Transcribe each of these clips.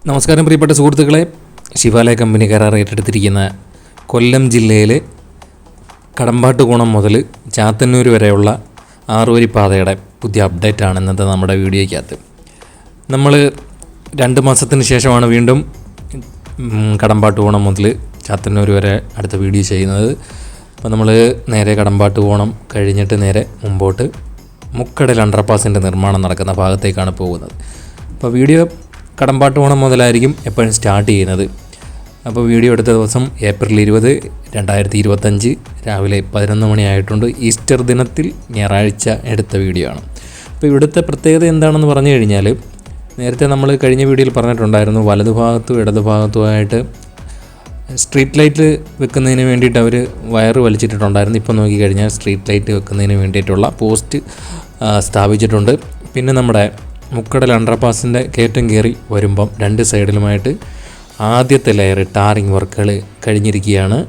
നമസ്കാരം പ്രിയപ്പെട്ട സുഹൃത്തുക്കളെ, ശിവാലയ കമ്പനി കരാർ ഏറ്റെടുത്തിരിക്കുന്ന കൊല്ലം ജില്ലയിലെ കടമ്പാട്ടുകോണം മുതൽ ചാത്തന്നൂർ വരെയുള്ള 6 വരി പാതയുടെ പുതിയ അപ്ഡേറ്റാണ് ഇന്നത്തെ നമ്മുടെ വീഡിയോയ്ക്കകത്ത്. നമ്മൾ 2 മാസത്തിന് ശേഷമാണ് വീണ്ടും കടമ്പാട്ടുകോണം മുതൽ ചാത്തന്നൂർ വരെ അടുത്ത വീഡിയോ ചെയ്യുന്നത്. അപ്പോൾ നമ്മൾ നേരെ കടമ്പാട്ടുകോണം കഴിഞ്ഞിട്ട് നേരെ മുമ്പോട്ട് മുക്കടൽ അണ്ടർപാസിൻ്റെ നിർമ്മാണം നടക്കുന്ന ഭാഗത്തേക്കാണ് പോകുന്നത്. അപ്പോൾ വീഡിയോ കടമ്പാട്ടുകോണം മുതലായിരിക്കും എപ്പോഴും സ്റ്റാർട്ട് ചെയ്യുന്നത്. അപ്പോൾ വീഡിയോ എടുത്ത ദിവസം ഏപ്രിൽ 20, 2025 രാവിലെ 11 മണിയായിട്ടുണ്ട്. ഈസ്റ്റർ ദിനത്തിൽ ഞായറാഴ്ച എടുത്ത വീഡിയോ ആണ്. അപ്പോൾ ഇവിടുത്തെ പ്രത്യേകത എന്താണെന്ന് പറഞ്ഞു കഴിഞ്ഞാൽ, നേരത്തെ നമ്മൾ കഴിഞ്ഞ വീഡിയോയിൽ പറഞ്ഞിട്ടുണ്ടായിരുന്നു, വലതുഭാഗത്തും ഇടതുഭാഗത്തുമായിട്ട് സ്ട്രീറ്റ് ലൈറ്റ് വെക്കുന്നതിന് വേണ്ടിയിട്ട് അവർ വയറ് വലിച്ചിട്ടുണ്ടായിരുന്നു. ഇപ്പോൾ നോക്കിക്കഴിഞ്ഞാൽ സ്ട്രീറ്റ് ലൈറ്റ് വെക്കുന്നതിന് വേണ്ടിയിട്ടുള്ള പോസ്റ്റ് സ്ഥാപിച്ചിട്ടുണ്ട്. പിന്നെ നമ്മുടെ മുക്കടൽ അണ്ടർപാസിൻ്റെ കയറ്റം കയറി വരുമ്പം 2 സൈഡിലുമായിട്ട് ആദ്യത്തെ ലെയർ ടാറിങ് വർക്കുകൾ കഴിഞ്ഞിരിക്കുകയാണ്.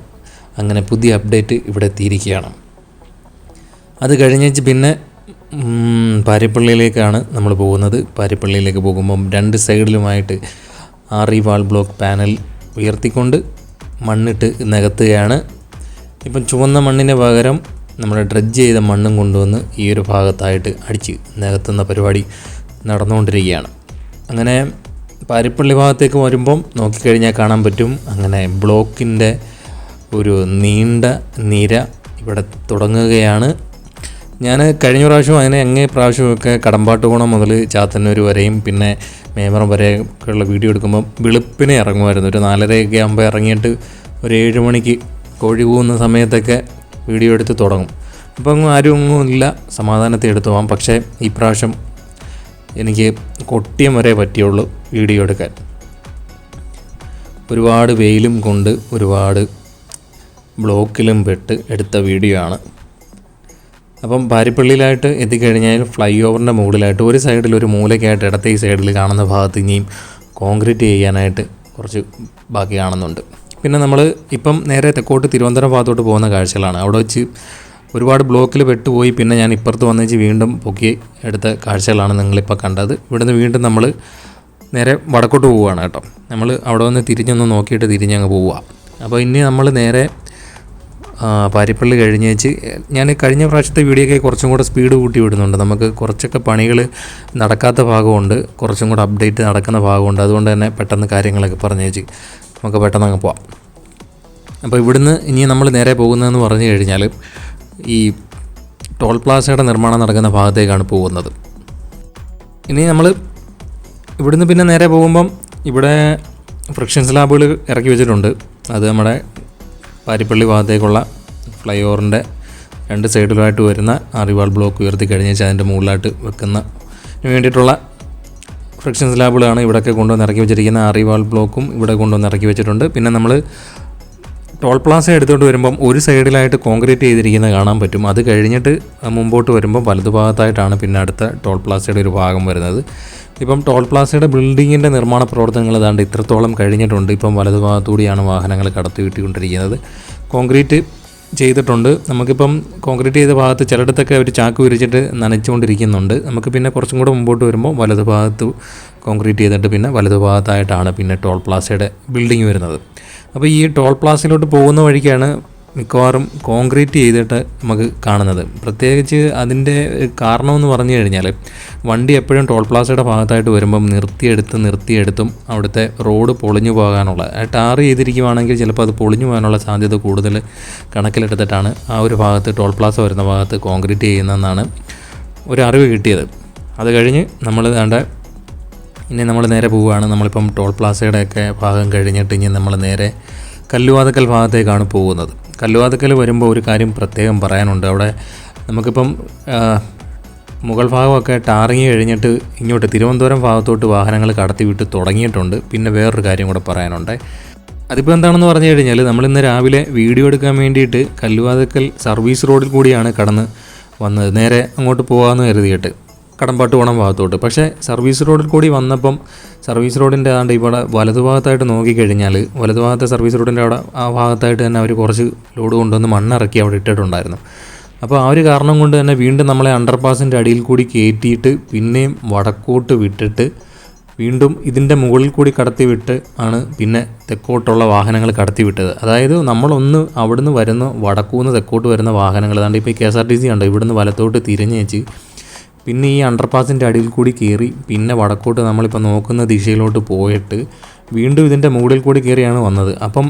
അങ്ങനെ പുതിയ അപ്ഡേറ്റ് ഇവിടെ എത്തിയിരിക്കുകയാണ്. അത് കഴിഞ്ഞേച്ച് പിന്നെ പാരിപ്പള്ളിയിലേക്കാണ് നമ്മൾ പോകുന്നത്. പാരിപ്പള്ളിയിലേക്ക് പോകുമ്പം 2 സൈഡിലുമായിട്ട് ആറി വാൾ ബ്ലോക്ക് പാനൽ ഉയർത്തിക്കൊണ്ട് മണ്ണിട്ട് നികത്തുകയാണ്. ഇപ്പം ചുവന്ന മണ്ണിന് പകരം നമ്മൾ ഡ്രഡ്ജ് ചെയ്ത മണ്ണും കൊണ്ടുവന്ന് ഈ ഒരു ഭാഗത്തായിട്ട് അടിച്ച് നികത്തുന്ന പരിപാടി നടന്നുകൊണ്ടിരിക്കുകയാണ്. അങ്ങനെ പാരിപ്പള്ളി ഭാഗത്തേക്ക് വരുമ്പം നോക്കിക്കഴിഞ്ഞാൽ കാണാൻ പറ്റും, അങ്ങനെ ബ്ലോക്കിൻ്റെ ഒരു നീണ്ട നിര ഇവിടെ തുടങ്ങുകയാണ്. ഞാൻ കഴിഞ്ഞ പ്രാവശ്യം അങ്ങേ പ്രാവശ്യമൊക്കെ കടമ്പാട്ടുകോണം മുതൽ ചാത്തന്നൂർ വരെയും പിന്നെ മേമറം വരെയൊക്കെയുള്ള വീഡിയോ എടുക്കുമ്പം വെളുപ്പിനെ ഇറങ്ങുമായിരുന്നു. ഒരു 4:30 ആകുമ്പോൾ ഇറങ്ങിയിട്ട് ഒരു 7 മണിക്ക് കോഴി പോകുന്ന സമയത്തൊക്കെ വീഡിയോ എടുത്ത് തുടങ്ങും. അപ്പം ആരും ഒന്നുമില്ല, സമാധാനത്തിൽ എടുത്തു പോകാം. പക്ഷേ ഈ പ്രാവശ്യം എനിക്ക് കൊട്ടിയം വരെ പറ്റിയുള്ളൂ വീഡിയോ എടുക്കാൻ. ഒരുപാട് വെയിലും കൊണ്ട് ഒരുപാട് ബ്ലോക്കിലും പെട്ട് എടുത്ത വീഡിയോ ആണ്. അപ്പം പാരിപ്പള്ളിയിലായിട്ട് എത്തിക്കഴിഞ്ഞാൽ ഫ്ലൈ ഓവറിൻ്റെ മുകളിലായിട്ട് ഒരു സൈഡിൽ ഒരു മൂലയ്ക്കായിട്ട് ഇടത്തെ ഈ സൈഡിൽ കാണുന്ന ഭാഗത്ത് ഇനിയും കോൺക്രീറ്റ് ചെയ്യാനായിട്ട് കുറച്ച് ബാക്കി കാണുന്നുണ്ട്. പിന്നെ നമ്മൾ ഇപ്പം നേരെ തെക്കോട്ട് തിരുവനന്തപുരം ഭാഗത്തോട്ട് പോകുന്ന കാഴ്ചകളാണ്. അവിടെ വെച്ച് ഒരുപാട് ബ്ലോക്കിൽ പെട്ടുപോയി. പിന്നെ ഞാൻ ഇപ്പുറത്ത് വന്നേച്ച് വീണ്ടും പൊക്കി എടുത്ത കാഴ്ചകളാണ് നിങ്ങളിപ്പോൾ കണ്ടത്. ഇവിടുന്ന് വീണ്ടും നമ്മൾ നേരെ വടക്കോട്ട് പോവുകയാണ് കേട്ടോ. നമ്മൾ അവിടെ വന്ന് തിരിഞ്ഞൊന്ന് നോക്കിയിട്ട് തിരിഞ്ഞങ്ങ് പോവുക. അപ്പോൾ ഇനി നമ്മൾ നേരെ പാരിപ്പള്ളി കഴിഞ്ഞേച്ച്, ഞാൻ കഴിഞ്ഞ പ്രാവശ്യത്തെ വീഡിയോയ്ക്ക് കുറച്ചും കൂടെ സ്പീഡ് കൂട്ടി വിടുന്നുണ്ട്. നമുക്ക് കുറച്ചൊക്കെ പണികൾ നടക്കാത്ത ഭാഗമുണ്ട്, കുറച്ചും കൂടെ അപ്ഡേറ്റ് നടക്കുന്ന ഭാഗമുണ്ട്. അതുകൊണ്ട് തന്നെ പെട്ടെന്ന് കാര്യങ്ങളൊക്കെ പറഞ്ഞേച്ച് നമുക്ക് പെട്ടെന്ന് അങ്ങ് പോവാം. അപ്പോൾ ഇവിടുന്ന് ഇനി നമ്മൾ നേരെ പോകുന്നതെന്ന് പറഞ്ഞു കഴിഞ്ഞാൽ ഈ ടോൾ പ്ലാസയുടെ നിർമ്മാണം നടക്കുന്ന ഭാഗത്തേക്കാണ് പോകുന്നത്. ഇനി നമ്മൾ ഇവിടുന്ന് പിന്നെ നേരെ പോകുമ്പം ഇവിടെ ഫ്രിക്ഷൻ സ്ലാബുകൾ ഇറക്കി വെച്ചിട്ടുണ്ട്. അത് നമ്മുടെ പാരിപ്പള്ളി ഭാഗത്തേക്കുള്ള ഫ്ലൈ ഓവറിൻ്റെ 2 സൈഡിലായിട്ട് വരുന്ന ആറിവാൾ ബ്ലോക്ക് ഉയർത്തി കഴിഞ്ഞാൽ അതിൻ്റെ മുകളിലായിട്ട് വെക്കുന്നതിന് വേണ്ടിയിട്ടുള്ള ഫ്രിക്ഷൻ സ്ലാബുകളാണ് ഇവിടെയൊക്കെ കൊണ്ടുവന്ന് ഇറക്കി വെച്ചിരിക്കുന്ന. ആറിവാൾ ബ്ലോക്കും ഇവിടെ കൊണ്ടുവന്ന് ഇറക്കി വെച്ചിട്ടുണ്ട്. പിന്നെ നമ്മൾ ടോൾ പ്ലാസ എടുത്തുകൊണ്ട് വരുമ്പം ഒരു സൈഡിലായിട്ട് കോൺക്രീറ്റ് ചെയ്തിരിക്കുന്നത് കാണാൻ പറ്റും. അത് കഴിഞ്ഞിട്ട് മുമ്പോട്ട് വരുമ്പോൾ വലതുഭാഗത്തായിട്ടാണ് പിന്നെ അടുത്ത ടോൾ പ്ലാസയുടെ ഒരു ഭാഗം വരുന്നത്. ഇപ്പം ടോൾ പ്ലാസയുടെ ബിൽഡിങ്ങിൻ്റെ നിർമ്മാണ പ്രവർത്തനങ്ങൾ ഏതാണ്ട് ഇത്രത്തോളം കഴിഞ്ഞിട്ടുണ്ട്. ഇപ്പം വലതുഭാഗത്തുകൂടിയാണ് വാഹനങ്ങൾ കടത്തി വിട്ടുകൊണ്ടിരിക്കുന്നത്. കോൺക്രീറ്റ് ചെയ്തിട്ടുണ്ട്. നമുക്കിപ്പം കോൺക്രീറ്റ് ചെയ്ത ഭാഗത്ത് ചിലയിടത്തൊക്കെ ഒരു ചാക്ക് വിരിച്ചിട്ട് നനച്ചുകൊണ്ടിരിക്കുന്നുണ്ട്. നമുക്ക് പിന്നെ കുറച്ചും കൂടെ മുമ്പോട്ട് വരുമ്പോൾ വലതുഭാഗത്ത് കോൺക്രീറ്റ് ചെയ്തിട്ട് പിന്നെ വലതുഭാഗത്തായിട്ടാണ് പിന്നെ ടോൾ പ്ലാസയുടെ ബിൽഡിങ് വരുന്നത്. അപ്പോൾ ഈ ടോൾ പ്ലാസയിലോട്ട് പോകുന്ന വഴിക്കാണ് മിക്കവാറും കോൺക്രീറ്റ് ചെയ്തിട്ട് നമുക്ക് കാണുന്നത്. പ്രത്യേകിച്ച് അതിൻ്റെ കാരണമെന്ന് പറഞ്ഞു കഴിഞ്ഞാൽ, വണ്ടി എപ്പോഴും ടോൾ പ്ലാസയുടെ ഭാഗത്തായിട്ട് വരുമ്പം നിർത്തിയെടുത്തും അവിടുത്തെ റോഡ് പൊളിഞ്ഞു പോകാനുള്ള, ടാർ ചെയ്തിരിക്കുവാണെങ്കിൽ ചിലപ്പോൾ അത് പൊളിഞ്ഞു പോകാനുള്ള സാധ്യത കൂടുതൽ കണക്കിലെടുത്തിട്ടാണ് ആ ഒരു ഭാഗത്ത് ടോൾ പ്ലാസ വരുന്ന ഭാഗത്ത് കോൺക്രീറ്റ് ചെയ്യുന്നതെന്നാണ് ഒരു അറിവ് കിട്ടിയത്. അത് കഴിഞ്ഞ് ഇനി നമ്മൾ നേരെ പോവുകയാണ്. നമ്മളിപ്പം ടോൾ പ്ലാസയുടെയൊക്കെ ഭാഗം കഴിഞ്ഞിട്ട് ഇനി നമ്മൾ നേരെ കല്ലുവാതക്കൽ ഭാഗത്തേക്കാണ് പോകുന്നത്. കല്ലുവാതക്കൽ വരുമ്പോൾ ഒരു കാര്യം പ്രത്യേകം പറയാനുണ്ട്. അവിടെ നമുക്കിപ്പം മുകൾ ഭാഗമൊക്കെ ടാറിങ് കഴിഞ്ഞിട്ട് ഇങ്ങോട്ട് തിരുവനന്തപുരം ഭാഗത്തോട്ട് വാഹനങ്ങൾ കടത്തി വിട്ട് തുടങ്ങിയിട്ടുണ്ട്. പിന്നെ വേറൊരു കാര്യം കൂടെ പറയാനുണ്ട്. അതിപ്പോൾ എന്താണെന്ന് പറഞ്ഞു കഴിഞ്ഞാൽ, നമ്മളിന്ന് രാവിലെ വീഡിയോ എടുക്കാൻ വേണ്ടിയിട്ട് കല്ലുവാതക്കൽ സർവീസ് റോഡിൽ കൂടിയാണ് കടന്ന് വന്നത്, നേരെ അങ്ങോട്ട് പോകാമെന്ന് കരുതിയിട്ട് കടമ്പാട്ടുകോണം ഭാഗത്തോട്ട്. പക്ഷേ സർവീസ് റോഡിൽ കൂടി വന്നപ്പം സർവീസ് റോഡിൻ്റെ ഏതാണ്ട് ഇവിടെ വലതുഭാഗത്തായിട്ട് നോക്കിക്കഴിഞ്ഞാൽ, വലതുഭാഗത്തെ സർവീസ് റോഡിൻ്റെ അവിടെ ആ ഭാഗത്തായിട്ട് തന്നെ അവർ കുറച്ച് ലോഡ് കൊണ്ടുവന്ന് മണ്ണിറക്കി അവിടെ ഇട്ടിട്ടുണ്ടായിരുന്നു. അപ്പോൾ ആ ഒരു കാരണം കൊണ്ട് തന്നെ വീണ്ടും നമ്മളെ അണ്ടർപാസിൻ്റെ അടിയിൽ കൂടി കയറ്റിയിട്ട് പിന്നെയും വടക്കോട്ട് വിട്ടിട്ട് വീണ്ടും ഇതിൻ്റെ മുകളിൽ കൂടി കടത്തിവിട്ട് ആണ് പിന്നെ തെക്കോട്ടുള്ള വാഹനങ്ങൾ കടത്തിവിട്ടത്. അതായത് നമ്മളൊന്ന് അവിടുന്ന് വരുന്ന വടക്കൂന്ന് തെക്കോട്ട് വരുന്ന വാഹനങ്ങൾ അതാണ്ട് ഇപ്പോൾ KSRTC കണ്ടോ ഇവിടുന്ന് വലത്തോട്ട് തിരിഞ്ഞ് വെച്ച് പിന്നെ ഈ അണ്ടർപാസിൻ്റെ അടിയിൽ കൂടി കയറി പിന്നെ വടക്കോട്ട് നമ്മളിപ്പോൾ നോക്കുന്ന ദിശയിലോട്ട് പോയിട്ട് വീണ്ടും ഇതിൻ്റെ മുകളിൽ കൂടി കയറിയാണ് വന്നത്. അപ്പം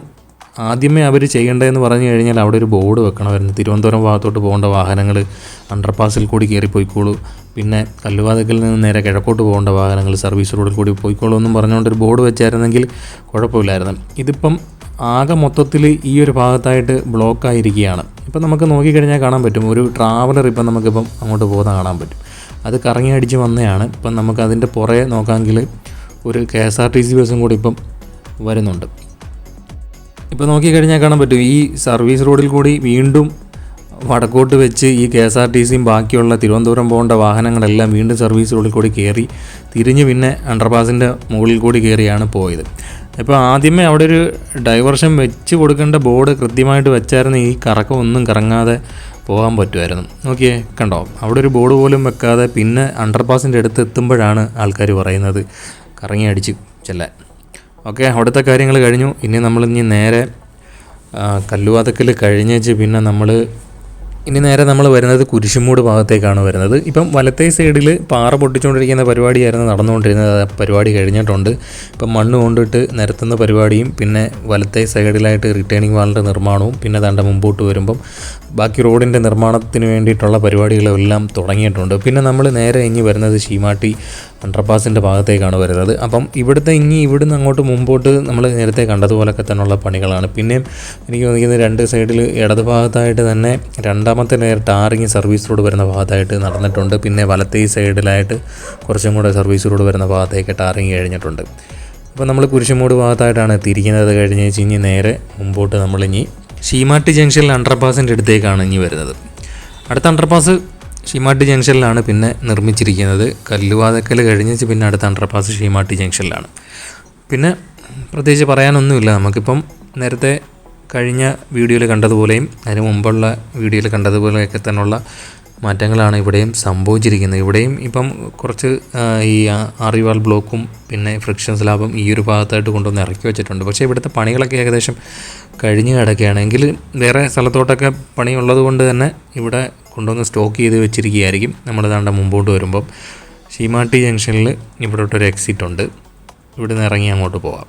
ആദ്യമേ അവർ ചെയ്യേണ്ടതെന്ന് പറഞ്ഞു കഴിഞ്ഞാൽ അവിടെ ഒരു ബോർഡ് വെക്കണമായിരുന്നു, തിരുവനന്തപുരം ഭാഗത്തോട്ട് പോകേണ്ട വാഹനങ്ങൾ അണ്ടർപാസിൽ കൂടി കയറി പോയിക്കോളൂ, പിന്നെ കല്ലുവാതക്കിൽ നിന്ന് നേരെ കിഴക്കോട്ട് പോകേണ്ട വാഹനങ്ങൾ സർവീസ് റോഡിൽ കൂടി പോയിക്കോളൂ എന്നും പറഞ്ഞുകൊണ്ടൊരു ബോർഡ് വെച്ചായിരുന്നെങ്കിൽ കുഴപ്പമില്ലായിരുന്നു. ഇതിപ്പം ആകെ മൊത്തത്തിൽ ഈ ഒരു ഭാഗത്തായിട്ട് ബ്ലോക്കായിരിക്കുകയാണ്. ഇപ്പം നമുക്ക് നോക്കിക്കഴിഞ്ഞാൽ കാണാൻ പറ്റും, ഒരു ട്രാവലർ ഇപ്പം നമുക്കിപ്പം അങ്ങോട്ട് പോകുന്ന കാണാൻ പറ്റും. അത് കറങ്ങി അടിച്ച് വന്നതാണ്. ഇപ്പം നമുക്ക് അതിൻ്റെ പുറകെ നോക്കാമെങ്കിൽ ഒരു KSRTC ബസ്സും കൂടി ഇപ്പം വരുന്നുണ്ട്. ഇപ്പോൾ നോക്കിക്കഴിഞ്ഞാൽ കാണാൻ പറ്റും ഈ സർവീസ് റോഡിൽ കൂടി വീണ്ടും വടക്കോട്ട് വെച്ച് ഈ KSRTCയും ബാക്കിയുള്ള തിരുവനന്തപുരം പോകേണ്ട വാഹനങ്ങളെല്ലാം വീണ്ടും സർവീസ് റോഡിൽ കൂടി കയറി തിരിഞ്ഞ് പിന്നെ അണ്ടർപാസിൻ്റെ മുകളിൽ കൂടി കയറിയാണ് പോയത്. ഇപ്പോൾ ആദ്യമേ അവിടെ ഒരു ഡൈവർഷൻ വെച്ച് കൊടുക്കേണ്ട ബോർഡ് കൃത്യമായിട്ട് വെച്ചായിരുന്നു ഈ കറക്കം ഒന്നും കറങ്ങാതെ പോകാൻ പറ്റുമായിരുന്നു. നോക്കിയേ കണ്ടോ, അവിടെ ഒരു ബോർഡ് പോലും വെക്കാതെ പിന്നെ അണ്ടർപാസിൻ്റെ അടുത്ത് എത്തുമ്പോഴാണ് ആൾക്കാർ പറയുന്നത് കറങ്ങി അടിച്ച് ചെല്ലാൻ. ഓക്കെ, അവിടുത്തെ കാര്യങ്ങൾ കഴിഞ്ഞു. ഇനി നമ്മളിനി നേരെ കല്ലുവാതക്കൽ കഴിഞ്ഞേച്ച് പിന്നെ നമ്മൾ വരുന്നത് കുരിശുമൂട് ഭാഗത്തേക്കാണ് വരുന്നത്. ഇപ്പം വലത്തേ സൈഡിൽ പാറ പൊട്ടിച്ചുകൊണ്ടിരിക്കുന്ന പരിപാടിയായിരുന്നു നടന്നുകൊണ്ടിരുന്നത്. ആ പരിപാടി കഴിഞ്ഞിട്ടുണ്ട്. ഇപ്പം മണ്ണ് കൊണ്ടിട്ട് നിരത്തുന്ന പരിപാടിയും പിന്നെ വലത്തേ സൈഡിലായിട്ട് റിട്ടേണിംഗ് വാളിൻ്റെ നിർമ്മാണവും പിന്നെ ദാണ്ട മുമ്പോട്ട് വരുമ്പം ബാക്കി റോഡിൻ്റെ നിർമ്മാണത്തിന് വേണ്ടിയിട്ടുള്ള പരിപാടികളെല്ലാം തുടങ്ങിയിട്ടുണ്ട്. പിന്നെ നമ്മൾ നേരെ ഇനി വരുന്നത് ശീമാട്ടി അണ്ടർപാസിൻ്റെ ഭാഗത്തേക്കാണ് വരുന്നത്. അപ്പം ഇവിടുന്ന് അങ്ങോട്ട് മുമ്പോട്ട് നമ്മൾ നേരത്തെ കണ്ടതുപോലൊക്കെ തന്നെയുള്ള പണികളാണ്. പിന്നെയും എനിക്ക് തോന്നിക്കുന്നത് രണ്ട് സൈഡിൽ ഇടത് ഭാഗത്തായിട്ട് തന്നെ രണ്ടാമത്തെ ലെയർ ടാറിങ് സർവീസ് റോഡ് വരുന്ന ഭാഗത്തായിട്ട് നടന്നിട്ടുണ്ട്. പിന്നെ വലത്തേ സൈഡിലായിട്ട് കുറച്ചും കൂടെ സർവീസ് റോഡ് വരുന്ന ഭാഗത്തേക്ക് ടാറിങ് കഴിഞ്ഞിട്ടുണ്ട്. അപ്പോൾ നമ്മൾ കുരിശുമൂട് ഭാഗത്തായിട്ടാണ് എത്തിയിരിക്കുന്നത്. കഴിഞ്ഞ് ഇനി നേരെ മുമ്പോട്ട് നമ്മളിനി ശീമാട്ടി ജംഗ്ഷനിൽ അണ്ടർപാസിൻ്റെ അടുത്തേക്കാണ് ഇനി വരുന്നത്. അടുത്ത അണ്ടർപാസ് ശീമാട്ടി ജംഗ്ഷനിലാണ് പിന്നെ നിർമ്മിച്ചിരിക്കുന്നത്. കല്ലുവാതക്കൽ കഴിഞ്ഞ് പിന്നെ അടുത്ത അണ്ടർപാസ് ശീമാട്ടി ജംഗ്ഷനിലാണ്. പിന്നെ പ്രത്യേകിച്ച് പറയാനൊന്നുമില്ല. നമുക്കിപ്പം നേരത്തെ കഴിഞ്ഞ വീഡിയോയിൽ കണ്ടതുപോലെയും അതിന് മുമ്പുള്ള വീഡിയോയിൽ കണ്ടതുപോലെയൊക്കെ തന്നെയുള്ള മാറ്റങ്ങളാണ് ഇവിടെയും സംഭവിച്ചിരിക്കുന്നത്. ഇവിടെയും ഇപ്പം കുറച്ച് ഈ ആറിവാൾ ബ്ലോക്കും പിന്നെ ഫ്രിക്ഷൻ സ്ലാബും ഈ ഒരു ഭാഗത്തായിട്ട് കൊണ്ടുവന്ന് ഇറക്കി വെച്ചിട്ടുണ്ട്. പക്ഷേ ഇവിടുത്തെ പണികളൊക്കെ ഏകദേശം കഴിഞ്ഞ് കിടക്കുകയാണെങ്കിൽ വേറെ സ്ഥലത്തോട്ടൊക്കെ പണിയുള്ളത് കൊണ്ട് തന്നെ ഇവിടെ കൊണ്ടുവന്ന് സ്റ്റോക്ക് ചെയ്ത് വെച്ചിരിക്കുകയായിരിക്കും. നമ്മൾ ദാണ്ട മുമ്പോട്ട് വരുമ്പം ശീമാട്ടി ജംഗ്ഷനിൽ ഇവിടോട്ടൊരു എക്സിറ്റ് ഉണ്ട്. ഇവിടെ നിന്ന് ഇറങ്ങി അങ്ങോട്ട് പോകാം.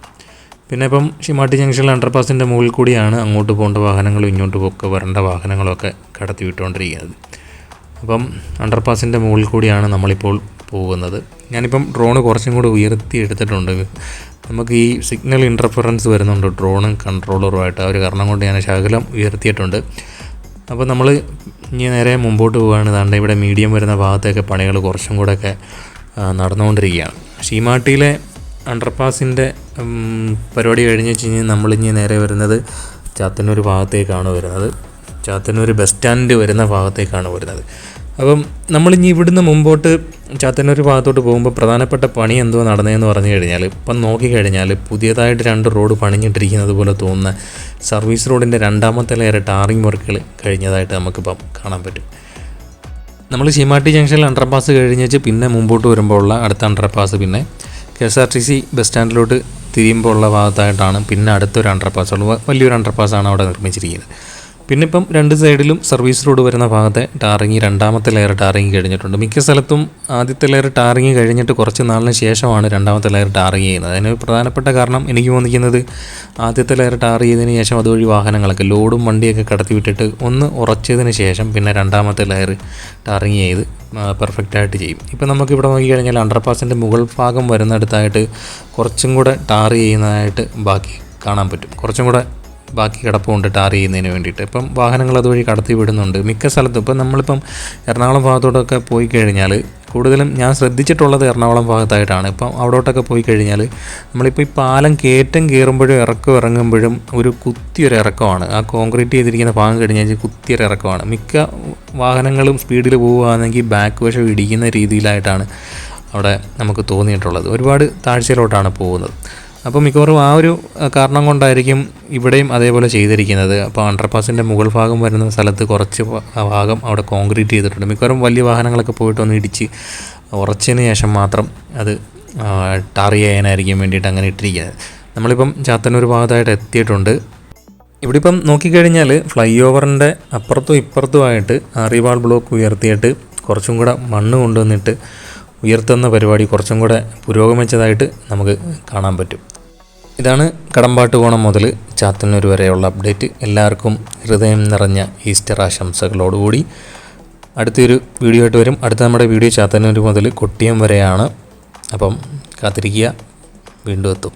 പിന്നെ ഇപ്പം ശീമാട്ടി ജംഗ്ഷനിൽ അണ്ടർപാസിൻ്റെ മുകളിൽ കൂടിയാണ് അങ്ങോട്ട് പോകേണ്ട വാഹനങ്ങളും ഇങ്ങോട്ട് ഒക്കെ വരേണ്ട വാഹനങ്ങളൊക്കെ കടത്തി വിട്ടുകൊണ്ടിരിക്കുന്നത്. അപ്പം അണ്ടർപാസിൻ്റെ മുകളിൽ കൂടിയാണ് നമ്മളിപ്പോൾ പോകുന്നത്. ഞാനിപ്പം ഡ്രോണ് കുറച്ചും കൂടി ഉയർത്തി എടുത്തിട്ടുണ്ട്. നമുക്ക് ഈ സിഗ്നൽ ഇൻ്റർഫറൻസ് വരുന്നുണ്ട് ഡ്രോണും കൺട്രോളറുമായിട്ട്. ആ ഒരു കാരണം കൊണ്ട് ഞാൻ ശകലം ഉയർത്തിയിട്ടുണ്ട്. അപ്പോൾ നമ്മൾ ഇനി നേരെ മുമ്പോട്ട് പോവുകയാണ്. ദാണ്ട ഇവിടെ മീഡിയം വരുന്ന ഭാഗത്തേക്ക് പണികൾ കുറച്ചും കൂടെയൊക്കെ നടന്നുകൊണ്ടിരിക്കുകയാണ്. ശീമാട്ടിയിലെ അണ്ടർപാസിൻ്റെ പരിപാടി കഴിഞ്ഞ് വെച്ച് കഴിഞ്ഞാൽ നമ്മളിനി നേരെ വരുന്നത് ചാത്തന്നൂർ ഭാഗത്തേക്കാണ് വരുന്നത്. ചാത്തന്നൂർ ബസ് സ്റ്റാൻഡ് വരുന്ന ഭാഗത്തേക്കാണ് വരുന്നത്. അപ്പം നമ്മളിനി ഇവിടുന്ന് മുമ്പോട്ട് ചാത്തന്നൂർ ഭാഗത്തോട്ട് പോകുമ്പോൾ പ്രധാനപ്പെട്ട പണി എന്തോ നടന്നതെന്ന് പറഞ്ഞു കഴിഞ്ഞാൽ ഇപ്പം നോക്കിക്കഴിഞ്ഞാൽ പുതിയതായിട്ട് 2 റോഡ് പണിഞ്ഞിട്ടിരിക്കുന്നത് പോലെ തോന്നുന്ന സർവീസ് റോഡിൻ്റെ രണ്ടാമത്തെ ലെയർ ടാറിങ് വർക്കുകൾ കഴിഞ്ഞതായിട്ട് നമുക്കിപ്പം കാണാൻ പറ്റും. നമ്മൾ ശീമാട്ടി ജംഗ്ഷനിൽ അണ്ടർപാസ് കഴിഞ്ഞ് പിന്നെ മുമ്പോട്ട് വരുമ്പോൾ ഉള്ള അടുത്ത അണ്ടർപാസ് പിന്നെ KSRTC ബസ് സ്റ്റാൻഡിലോട്ട് തിരിയുമ്പോൾ ഉള്ള ഭാഗത്തായിട്ടാണ് പിന്നെ അടുത്തൊരു അണ്ടർപാസ് ഉള്ളത്. വലിയൊരു അണ്ടർപാസ്സാണ് അവിടെ നിർമ്മിച്ചിരിക്കുന്നത്. പിന്നെ ഇപ്പം 2 സൈഡിലും സർവീസ് റോഡ് വരുന്ന ഭാഗത്തെ ടാറിങ് രണ്ടാമത്തെ ലെയർ ടാറിങ് കഴിഞ്ഞിട്ടുണ്ട്. മിക്ക സ്ഥലത്തും ആദ്യത്തെ ലെയർ ടാറിങ് കഴിഞ്ഞിട്ട് കുറച്ച് നാളിന് ശേഷമാണ് രണ്ടാമത്തെ ലെയർ ടാറിങ് ചെയ്യുന്നത്. അതിന് പ്രധാനപ്പെട്ട കാരണം എനിക്ക് തോന്നിക്കുന്നത് ആദ്യത്തെ ലെയർ ടാർ ചെയ്തതിന് ശേഷം അതുവഴി വാഹനങ്ങളൊക്കെ ലോഡും വണ്ടിയൊക്കെ കടത്തി വിട്ടിട്ട് ഒന്ന് ഉറച്ചതിന് ശേഷം പിന്നെ രണ്ടാമത്തെ ലെയർ ടാറിങ് ചെയ്ത് പെർഫെക്റ്റായിട്ട് ചെയ്യും. ഇപ്പം നമുക്കിവിടെ നോക്കിക്കഴിഞ്ഞാൽ അണ്ടർപാസിൻ്റെ മുകൾ ഭാഗം വരുന്നിടത്തായിട്ട് കുറച്ചും കൂടെ ടാർ ചെയ്യുന്നതായിട്ട് ബാക്കി കാണാൻ പറ്റും. കുറച്ചും കൂടെ ബാക്കി കിടപ്പുണ്ട് ടാർ ചെയ്യുന്നതിന് വേണ്ടിയിട്ട്. ഇപ്പം വാഹനങ്ങൾ അതുവഴി കടത്തി വിടുന്നുണ്ട് മിക്ക സ്ഥലത്തും. ഇപ്പം നമ്മളിപ്പം എറണാകുളം ഭാഗത്തോട്ടൊക്കെ പോയി കഴിഞ്ഞാൽ കൂടുതലും ഞാൻ ശ്രദ്ധിച്ചിട്ടുള്ളത് എറണാകുളം ഭാഗത്തായിട്ടാണ്. ഇപ്പം അവിടോട്ടൊക്കെ പോയി കഴിഞ്ഞാൽ നമ്മളിപ്പോൾ ഈ പാലം കയറ്റം കയറുമ്പോഴും ഇറങ്ങുമ്പോഴും ഒരു കുത്തിയൊരു ഇറക്കമാണ്. ആ കോൺക്രീറ്റ് ചെയ്തിരിക്കുന്ന ഭാഗം കഴിഞ്ഞാൽ കുത്തിയൊരു ഇറക്കമാണ്. മിക്ക വാഹനങ്ങളും സ്പീഡിൽ പോവുകയാണെങ്കിൽ ബാക്ക് വശം ഇടിക്കുന്ന രീതിയിലായിട്ടാണ് അവിടെ നമുക്ക് തോന്നിയിട്ടുള്ളത്. ഒരുപാട് താഴ്ചയിലോട്ടാണ് പോകുന്നത്. അപ്പോൾ മിക്കവാറും ആ ഒരു കാരണം കൊണ്ടായിരിക്കും ഇവിടെയും അതേപോലെ ചെയ്തിരിക്കുന്നത്. അപ്പോൾ അണ്ടർപാസിൻ്റെ മുകൾ ഭാഗം വരുന്ന സ്ഥലത്ത് കുറച്ച് ഭാഗം അവിടെ കോൺക്രീറ്റ് ചെയ്തിട്ടുണ്ട്. മിക്കവാറും വലിയ വാഹനങ്ങളൊക്കെ പോയിട്ട് ഒന്ന് ഇടിച്ച് ഉറച്ചതിന് ശേഷം മാത്രം അത് ടാർ ചെയ്യാനായിരിക്കും വേണ്ടിയിട്ട് അങ്ങനെ ഇട്ടിരിക്കുന്നത്. നമ്മളിപ്പം ചാത്തന്നൂർ ഭാഗത്തായിട്ട് എത്തിയിട്ടുണ്ട്. ഇവിടെ ഇപ്പം നോക്കിക്കഴിഞ്ഞാൽ ഫ്ലൈ ഓവറിൻ്റെ അപ്പുറത്തും ഇപ്പുറത്തുമായിട്ട് ആറിവാൾ ബ്ലോക്ക് ഉയർത്തിയിട്ട് കുറച്ചും കൂടെ മണ്ണ് കൊണ്ടുവന്നിട്ട് ഉയർത്തുന്ന പരിപാടി കുറച്ചും കൂടെ പുരോഗമിച്ചതായിട്ട് നമുക്ക് കാണാൻ പറ്റും. ഇതാണ് കടമ്പാട്ടുകോണം മുതൽ ചാത്തന്നൂർ വരെയുള്ള അപ്ഡേറ്റ്. എല്ലാവർക്കും ഹൃദയം നിറഞ്ഞ ഈസ്റ്റർ ആശംസകളോടുകൂടി അടുത്തൊരു വീഡിയോ ആയിട്ട് വരും. അടുത്ത നമ്മുടെ വീഡിയോ ചാത്തന്നൂർ മുതൽ കൊട്ടിയം വരെയാണ്. അപ്പം കാത്തിരിക്കുക, വീണ്ടും എത്തും.